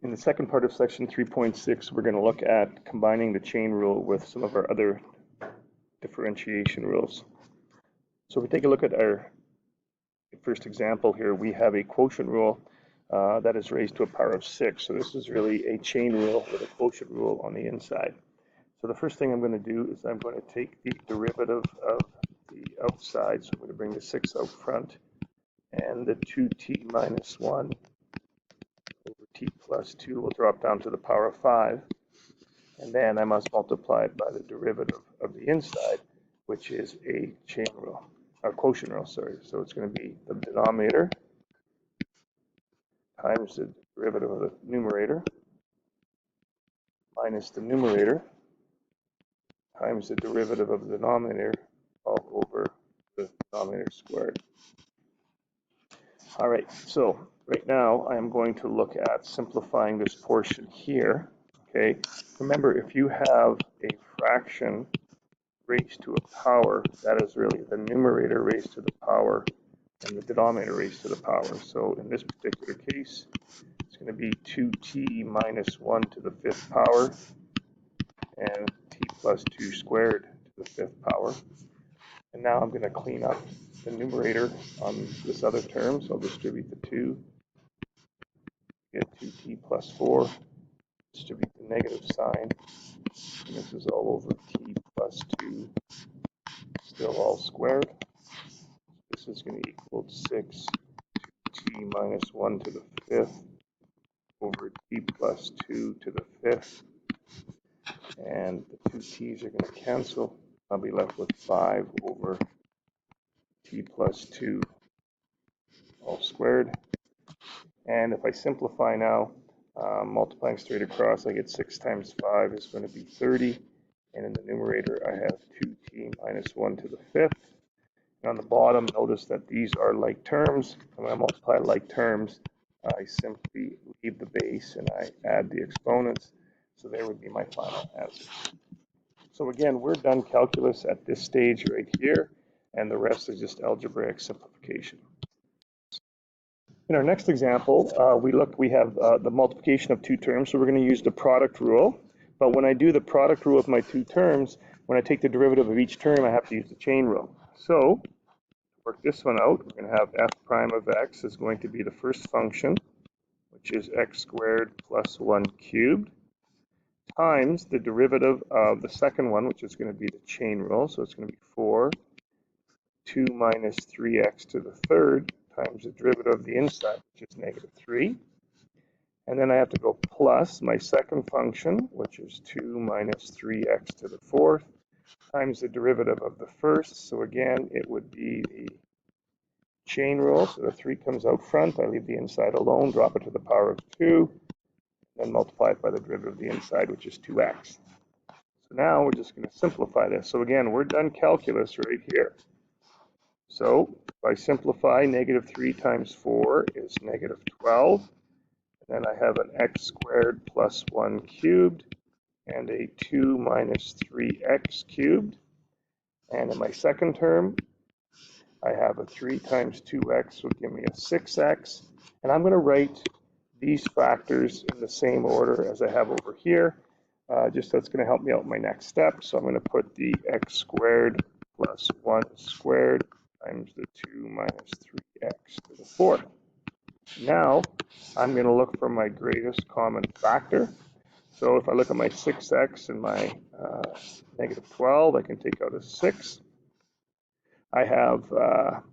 In the second part of section 3.6, we're going to look at combining the chain rule with some of our other differentiation rules. So if we take a look at our first example here, we have a quotient rule that is raised to a power of 6. So this is really a chain rule with a quotient rule on the inside. So the first thing I'm going to do is I'm going to take the derivative of the outside. So I'm going to bring the 6 out front, and the 2t minus 1 over t plus 2 will drop down to the power of 5. And then I must multiply it by the derivative of the inside, which is a chain rule, or quotient rule, sorry. So it's going to be the denominator times the derivative of the numerator minus the numerator times the derivative of the denominator all over the denominator squared. All right, so right now I am going to look at simplifying this portion here. Okay, remember, if you have a fraction raised to a power, that is really the numerator raised to the power and the denominator raised to the power. So in this particular case, it's going to be 2t minus 1 to the 5th power and t plus 2 squared to the 5th power. And now I'm going to clean up the numerator on this other term, so I'll distribute the 2, get 2t plus 4, distribute the negative sign, and this is all over t plus 2, still all squared. This is going to equal 6 t minus 1 to the 5th over t plus 2 to the 5th, and the two t's are going to cancel. I'll be left with 5 over t plus 2 all squared. And if I simplify now, multiplying straight across, I get 6 times 5 is going to be 30. And in the numerator, I have 2t minus 1 to the 5th. And on the bottom, notice that these are like terms. And when I multiply like terms, I simply leave the base and I add the exponents. So there would be my final answer. So again, we're done calculus at this stage right here, and the rest is just algebraic simplification. In our next example, we have the multiplication of two terms, so we're going to use the product rule. But when I do the product rule of my two terms, when I take the derivative of each term, I have to use the chain rule. So to work this one out, we're going to have f prime of x is going to be the first function, which is x squared plus 1 cubed, times the derivative of the second one, which is going to be the chain rule. So it's going to be 4, 2 minus 3x to the third, times the derivative of the inside, which is negative 3. And then I have to go plus my second function, which is 2 minus 3x to the fourth, times the derivative of the first. So again, it would be the chain rule. So the 3 comes out front. I leave the inside alone, drop it to the power of 2, then multiply it by the derivative of the inside, which is 2x. So now we're just going to simplify this. So again, we're done calculus right here. So if I simplify, negative 3 times 4 is negative 12. And then I have an x squared plus 1 cubed and a 2 minus 3x cubed. And in my second term, I have a 3 times 2x will give me a 6x. And I'm going to write these factors in the same order as I have over here, just so it's going to help me out in my next step. So I'm going to put the x squared plus 1 squared times the 2 minus 3x to the fourth. Now I'm going to look for my greatest common factor. So if I look at my 6x and my negative 12, I can take out a 6. I have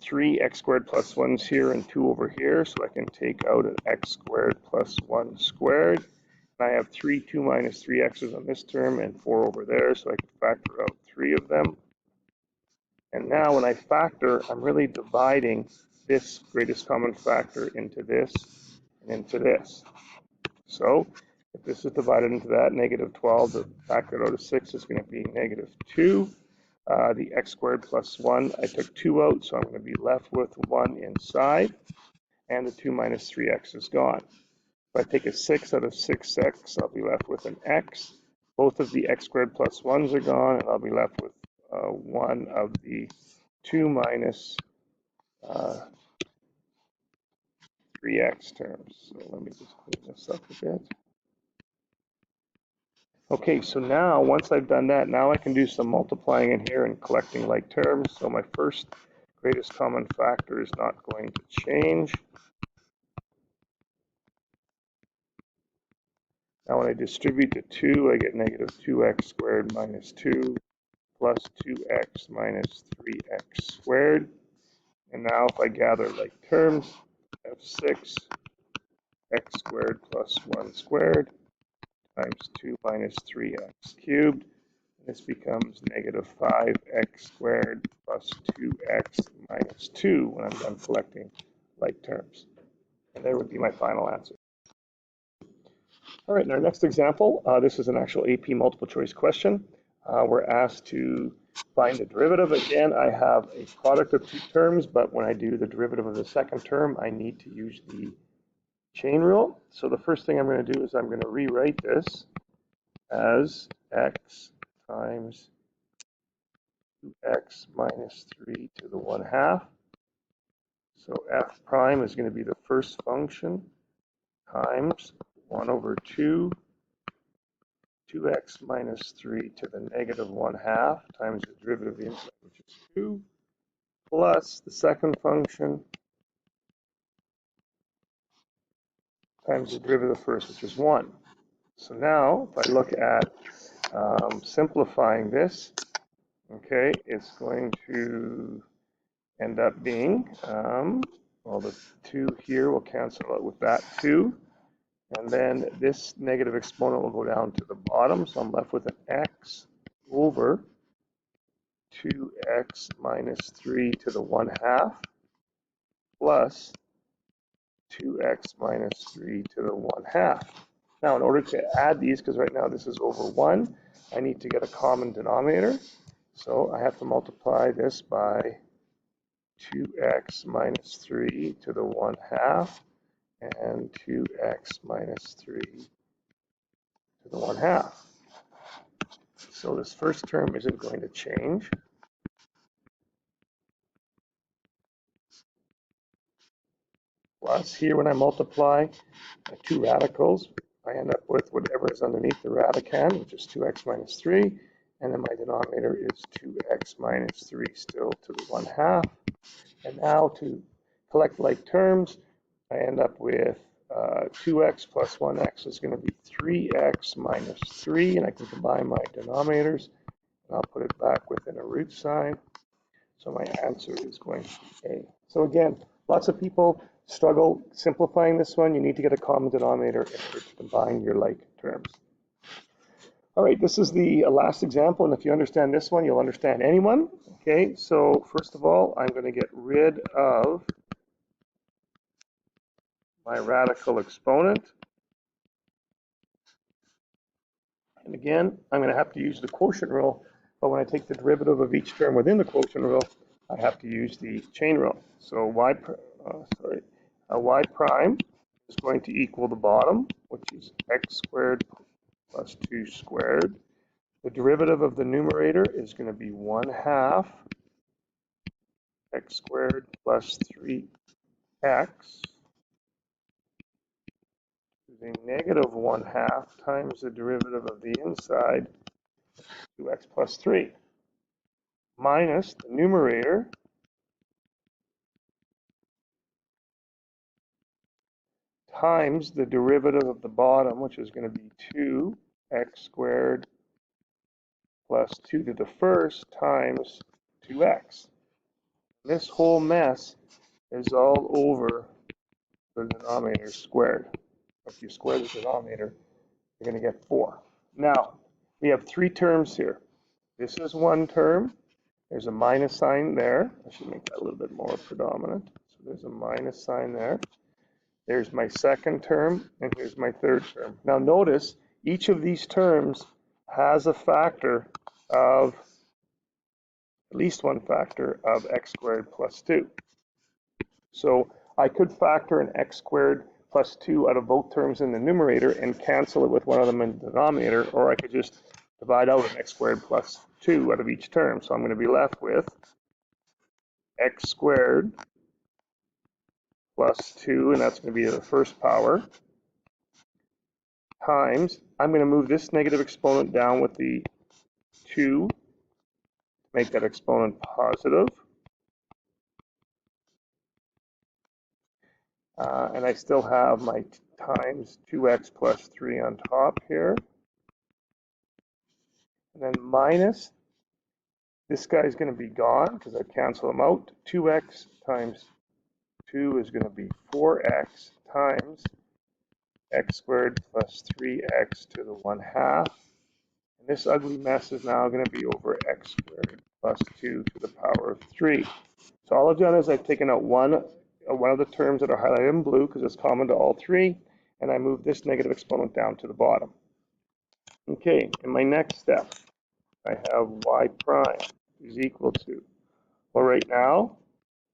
3 x squared plus 1's here and 2 over here, so I can take out an x squared plus 1 squared. And I have 3 2 minus 3x's on this term and 4 over there, so I can factor out 3 of them. And now when I factor, I'm really dividing this greatest common factor into this and into this. So if this is divided into that, negative 12, the factor out of 6 is going to be negative 2. The x squared plus 1, I took 2 out, so I'm going to be left with 1 inside, and the 2 minus 3x is gone. If I take a 6 out of 6x, I'll be left with an x. Both of the x squared plus 1's are gone, and I'll be left with 1 of the 2 minus 3x terms. So let me just clean this up a bit. Okay, so now once I've done that, now I can do some multiplying in here and collecting like terms. So my first greatest common factor is not going to change. Now when I distribute the 2, I get negative 2x squared minus 2 plus 2x minus 3x squared. And now if I gather like terms, I have 6 x squared plus 1 squared times 2 minus 3x cubed. This becomes negative 5x squared plus 2x minus 2 when I'm done collecting like terms. And there would be my final answer. All right, in our next example, this is an actual AP multiple choice question. We're asked to find the derivative. Again, I have a product of two terms, but when I do the derivative of the second term, I need to use the chain rule. So the first thing I'm going to do is I'm going to rewrite this as x times 2x minus 3 to the 1/2. So f prime is going to be the first function times 1 over 2, 2x minus 3 to the negative 1/2 times the derivative of the inside, which is 2, plus the second function times the derivative of the first, which is 1. So now, if I look at simplifying this, okay, it's going to end up being, well, the 2 here will cancel out with that 2. And then this negative exponent will go down to the bottom. So I'm left with an x over 2x minus 3 to the 1/2 plus 2x minus 3 to the 1/2. Now, in order to add these, because right now this is over 1, I need to get a common denominator. So I have to multiply this by 2x minus 3 to the 1/2 and 2x minus 3 to the 1/2. So this first term isn't going to change. Plus here when I multiply my two radicals, I end up with whatever is underneath the radicand, which is 2x minus 3. And then my denominator is 2x minus 3 still to the 1/2. And now to collect like terms, I end up with 2x plus 1x is going to be 3x minus 3. And I can combine my denominators. And I'll put it back within a root sign. So my answer is going to be A. So again, lots of people struggle simplifying this one. You need to get a common denominator in order to combine your like terms. All right, this is the last example, and if you understand this one, you'll understand any one. Okay, so first of all, I'm going to get rid of my radical exponent. And again, I'm going to have to use the quotient rule, but when I take the derivative of each term within the quotient rule, I have to use the chain rule. So y prime is going to equal the bottom, which is x squared plus 2 squared. The derivative of the numerator is going to be 1/2 x squared plus 3x is a negative 1/2 times the derivative of the inside, 2x plus 3, minus the numerator times the derivative of the bottom, which is going to be 2x squared plus 2 to the first times 2x. This whole mess is all over the denominator squared. If you square the denominator, you're going to get 4. Now, we have 3 terms here. This is one term. There's a minus sign there. I should make that a little bit more predominant. So there's a minus sign there. There's my second term, and here's my third term. Now notice, each of these terms has a factor of, at least one factor of x squared plus 2. So I could factor an x squared plus 2 out of both terms in the numerator and cancel it with one of them in the denominator, or I could just divide out an x squared plus 2 out of each term. So I'm going to be left with x squared plus 2, and that's going to be the first power, times, I'm going to move this negative exponent down with the 2, make that exponent positive. And I still have my times 2x plus 3 on top here. And then minus, this guy's going to be gone because I cancel them out. 2x times 2 is going to be 4x times x squared plus 3x to the 1/2. And this ugly mess is now going to be over x squared plus 2 to the power of 3. So all I've done is I've taken out one of the terms that are highlighted in blue because it's common to all three, and I move this negative exponent down to the bottom. Okay, in my next step, I have y prime is equal to, well, right now,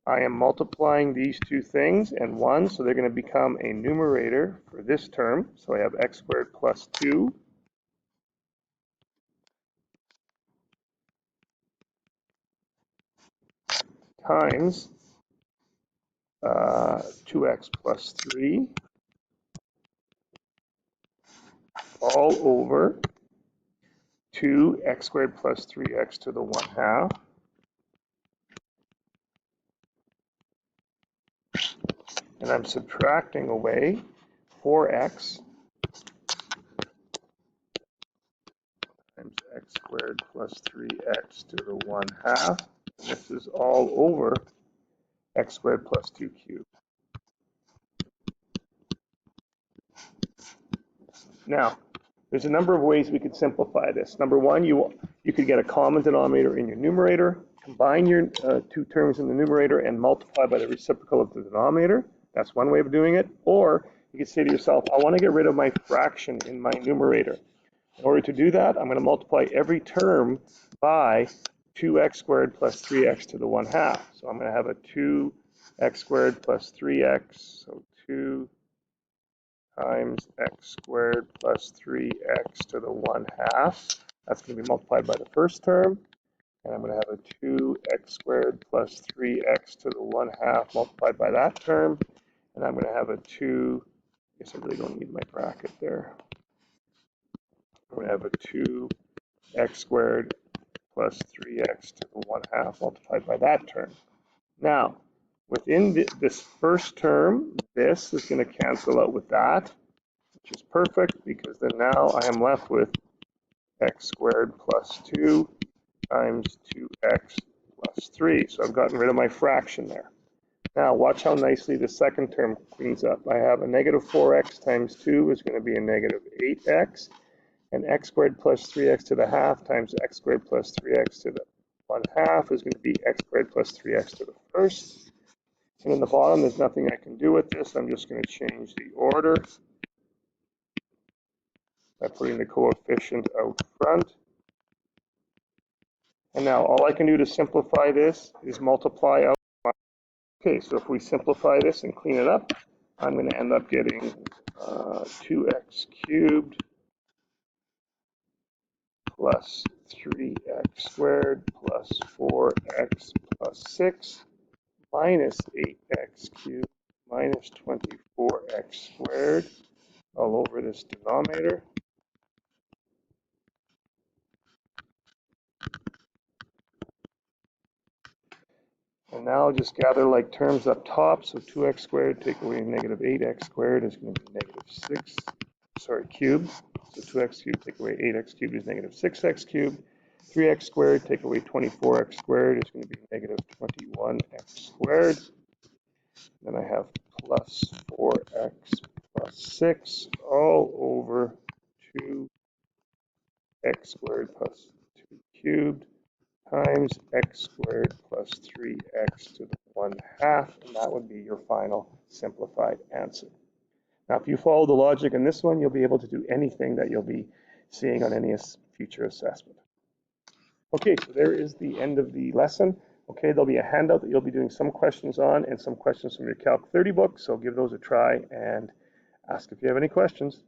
I am multiplying these two things and 1, so they're going to become a numerator for this term. So I have x squared plus 2 times 2x plus 3 all over 2x squared plus 3x to the 1/2. And I'm subtracting away 4x times x squared plus 3x to the 1/2. And this is all over x squared plus 2 cubed. Now, there's a number of ways we could simplify this. Number one, you could get a common denominator in your numerator, combine your two terms in the numerator, and multiply by the reciprocal of the denominator. That's one way of doing it. Or you could say to yourself, I want to get rid of my fraction in my numerator. In order to do that, I'm going to multiply every term by 2x squared plus 3x to the 1/2. So I'm going to have a 2x squared plus 3x, so 2 times x squared plus 3x to the 1/2. That's going to be multiplied by the first term. And I'm going to have a 2x squared plus 3x to the 1/2 multiplied by that term. And I'm going to have a 2, I guess I really don't need my bracket there. I'm going to have a 2x squared plus 3x to the 1/2 multiplied by that term. Now, within this first term, this is going to cancel out with that, which is perfect because then now I am left with x squared plus 2 times 2x plus 3. So I've gotten rid of my fraction there. Now watch how nicely the second term cleans up. I have a negative 4x times 2 is going to be a negative 8x. And x squared plus 3x to the 1/2 times x squared plus 3x to the 1/2 is going to be x squared plus 3x to the first. And in the bottom, there's nothing I can do with this. I'm just going to change the order by putting the coefficient out front. And now all I can do to simplify this is multiply out. Okay, so if we simplify this and clean it up, I'm going to end up getting 2x cubed plus 3x squared plus 4x plus 6 minus 8x cubed minus 24x squared all over this denominator. And now I'll just gather like terms up top. So 2x squared take away negative 8x squared is going to be negative 6, cubed. So 2x cubed take away 8x cubed is negative 6x cubed. 3x squared take away 24x squared is going to be negative 21x squared. Then I have plus 4x plus 6 all over 2x squared plus 2 cubed times x squared plus 3x to the 1/2, and that would be your final simplified answer. Now, if you follow the logic in this one, you'll be able to do anything that you'll be seeing on any future assessment. Okay, so there is the end of the lesson. Okay, there'll be a handout that you'll be doing some questions on and some questions from your Calc 30 book, so give those a try and ask if you have any questions.